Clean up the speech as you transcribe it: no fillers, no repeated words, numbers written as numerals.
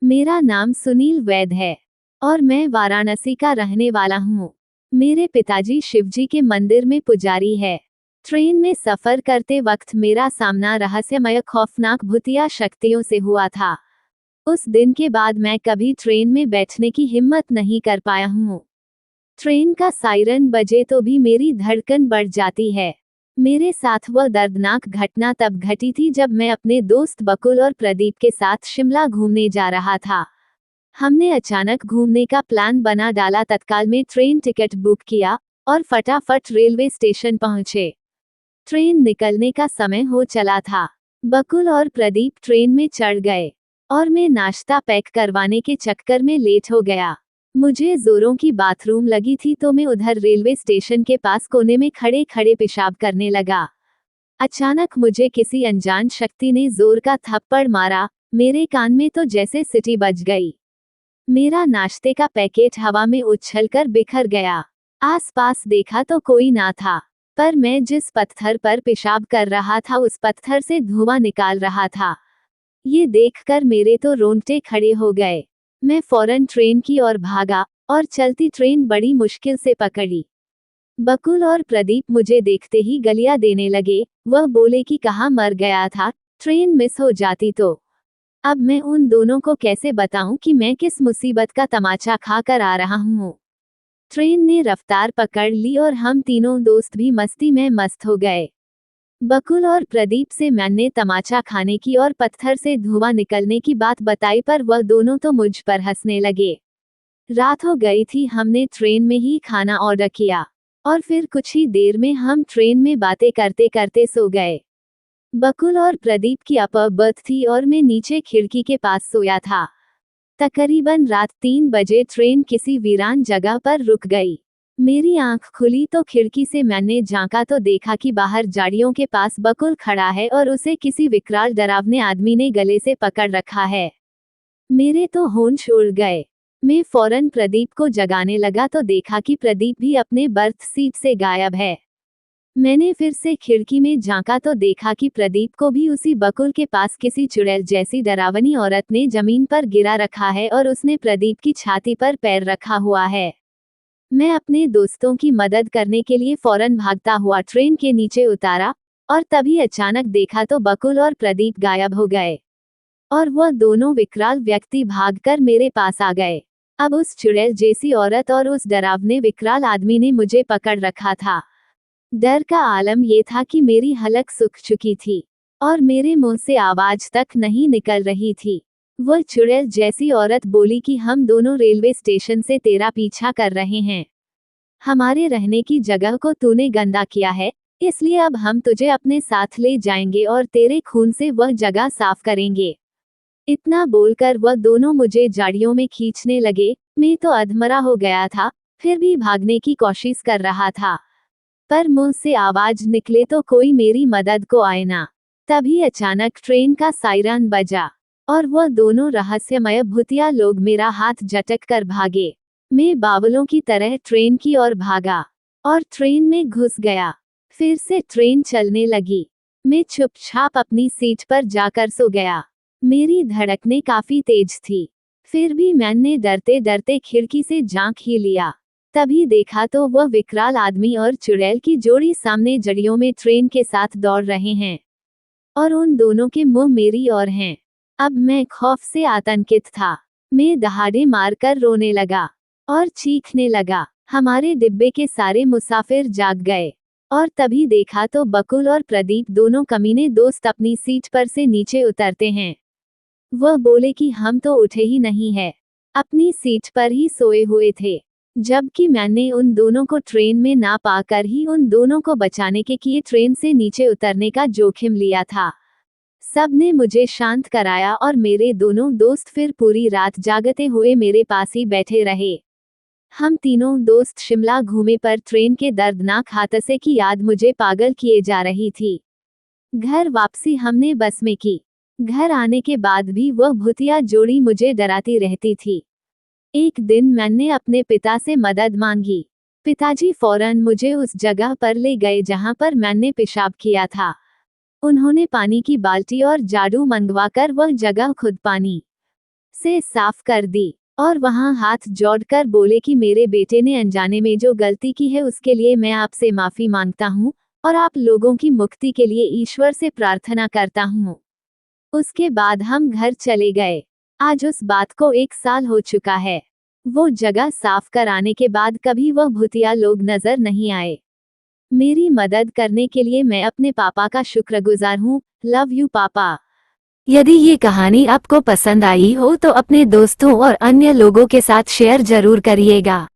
मेरा नाम सुनील वैद है और मैं वाराणसी का रहने वाला हूँ। मेरे पिताजी शिवजी के मंदिर में पुजारी है। ट्रेन में सफर करते वक्त मेरा सामना रहस्यमय खौफनाक भूतिया शक्तियों से हुआ था। उस दिन के बाद मैं कभी ट्रेन में बैठने की हिम्मत नहीं कर पाया हूँ। ट्रेन का सायरन बजे तो भी मेरी धड़कन बढ़ जाती है। मेरे साथ वह दर्दनाक घटना तब घटी थी जब मैं अपने दोस्त बकुल और प्रदीप के साथ शिमला घूमने जा रहा था। हमने अचानक घूमने का प्लान बना डाला, तत्काल में ट्रेन टिकट बुक किया और फटाफट रेलवे स्टेशन पहुंचे। ट्रेन निकलने का समय हो चला था। बकुल और प्रदीप ट्रेन में चढ़ गए और मैं नाश्ता पैक करवाने के चक्कर में लेट हो गया। मुझे जोरों की बाथरूम लगी थी तो मैं उधर रेलवे स्टेशन के पास कोने में खड़े खड़े पेशाब करने लगा। अचानक मुझे किसी अनजान शक्ति ने जोर का थप्पड़ मारा। मेरे कान में तो जैसे सीटी बज गई। मेरा नाश्ते का पैकेट हवा में उछलकर बिखर गया। आसपास देखा तो कोई ना था, पर मैं जिस पत्थर पर पेशाब कर रहा था उस पत्थर से धुआं निकाल रहा था। ये देखकर मेरे तो रोंगटे खड़े हो गए। मैं फौरन ट्रेन की ओर भागा और चलती ट्रेन बड़ी मुश्किल से पकड़ी। बकुल और प्रदीप मुझे देखते ही गलियां देने लगे। वह बोले कि कहाँ मर गया था, ट्रेन मिस हो जाती तो। अब मैं उन दोनों को कैसे बताऊं कि मैं किस मुसीबत का तमाचा खा कर आ रहा हूँ। ट्रेन ने रफ्तार पकड़ ली और हम तीनों दोस्त भी मस्ती में मस्त हो गए। बकुल और प्रदीप से मैंने तमाचा खाने की और पत्थर से धुआं निकलने की बात बताई, पर वह दोनों तो मुझ पर हंसने लगे। रात हो गई थी। हमने ट्रेन में ही खाना ऑर्डर किया और फिर कुछ ही देर में हम ट्रेन में बातें करते करते सो गए। बकुल और प्रदीप की अपर बर्थ थी और मैं नीचे खिड़की के पास सोया था। तकरीबन रात 3 बजे ट्रेन किसी वीरान जगह पर रुक गई। मेरी आंख खुली तो खिड़की से मैंने झांका तो देखा कि बाहर झाड़ियों के पास बकुल खड़ा है और उसे किसी विकराल डरावने आदमी ने गले से पकड़ रखा है। मेरे तो होश उड़ गए। मैं फौरन प्रदीप को जगाने लगा तो देखा कि प्रदीप भी अपने बर्थ सीट से गायब है। मैंने फिर से खिड़की में झांका तो देखा कि प्रदीप को भी उसी बकुल के पास किसी चुड़ैल जैसी डरावनी औरत ने जमीन पर गिरा रखा है और उसने प्रदीप की छाती पर पैर रखा हुआ है। मैं अपने दोस्तों की मदद करने के लिए फौरन भागता हुआ ट्रेन के नीचे उतारा और तभी अचानक देखा तो बकुल और प्रदीप गायब हो गए और वह दोनों विकराल व्यक्ति भागकर मेरे पास आ गए। अब उस चुड़ैल जैसी औरत और उस डरावने विकराल आदमी ने मुझे पकड़ रखा था। डर का आलम यह था कि मेरी हलक सूख चुकी थी और मेरे मुंह से आवाज तक नहीं निकल रही थी। वह चुड़ैल जैसी औरत बोली कि हम दोनों रेलवे स्टेशन से तेरा पीछा कर रहे हैं। हमारे रहने की जगह को तूने गंदा किया है, इसलिए अब हम तुझे अपने साथ ले जाएंगे और तेरे खून से वह जगह साफ करेंगे। इतना बोलकर वह दोनों मुझे झाड़ियों में खींचने लगे। मैं तो अधमरा हो गया था, फिर भी भागने की कोशिश कर रहा था, पर मुंह से आवाज निकले तो कोई मेरी मदद को आए ना। तभी अचानक ट्रेन का सायरन बजा और वह दोनों रहस्यमय भूतिया लोग मेरा हाथ झटक कर भागे। मैं बावलों की तरह ट्रेन की ओर भागा और ट्रेन में घुस गया। फिर से ट्रेन चलने लगी। मैं चुपचाप अपनी सीट पर जाकर सो गया। मेरी धड़कनें काफी तेज थी, फिर भी मैंने डरते डरते खिड़की से झांक ही लिया। तभी देखा तो वह विकराल आदमी और चुड़ैल की जोड़ी सामने जड़ियों में ट्रेन के साथ दौड़ रहे हैं और उन दोनों के मुंह मेरी ओर हैं। अब मैं खौफ से आतंकित था। मैं दहाड़े मारकर रोने लगा और चीखने लगा। हमारे डिब्बे के सारे मुसाफिर जाग गए और तभी देखा तो बकुल और प्रदीप दोनों कमीने दोस्त अपनी सीट पर से नीचे उतरते हैं। वह बोले कि हम तो उठे ही नहीं है, अपनी सीट पर ही सोए हुए थे, जबकि मैंने उन दोनों को ट्रेन में ना पाकर ही उन दोनों को बचाने के लिए ट्रेन से नीचे उतरने का जोखिम लिया था। सबने मुझे शांत कराया और मेरे दोनों दोस्त फिर पूरी रात जागते हुए मेरे पास ही बैठे रहे। हम तीनों दोस्त शिमला घूमे, पर ट्रेन के दर्दनाक हादसे की याद मुझे पागल किए जा रही थी। घर वापसी हमने बस में की। घर आने के बाद भी वह भूतिया जोड़ी मुझे डराती रहती थी। एक दिन मैंने अपने पिता से मदद मांगी। पिताजी फौरन मुझे उस जगह पर ले गए जहां पर मैंने पेशाब किया था। उन्होंने पानी की बाल्टी और झाड़ू मंगवाकर वह जगह खुद पानी से साफ कर दी और वहां हाथ जोड़कर बोले कि मेरे बेटे ने अनजाने में जो गलती की है उसके लिए मैं आपसे माफी मांगता हूँ और आप लोगों की मुक्ति के लिए ईश्वर से प्रार्थना करता हूँ। उसके बाद हम घर चले गए। आज उस बात को 1 साल हो चुका है। वो जगह साफ कराने के बाद कभी वह भूतिया लोग नजर नहीं आए। मेरी मदद करने के लिए मैं अपने पापा का शुक्रगुजार हूँ। लव यू पापा। यदि ये कहानी आपको पसंद आई हो तो अपने दोस्तों और अन्य लोगों के साथ शेयर जरूर करिएगा।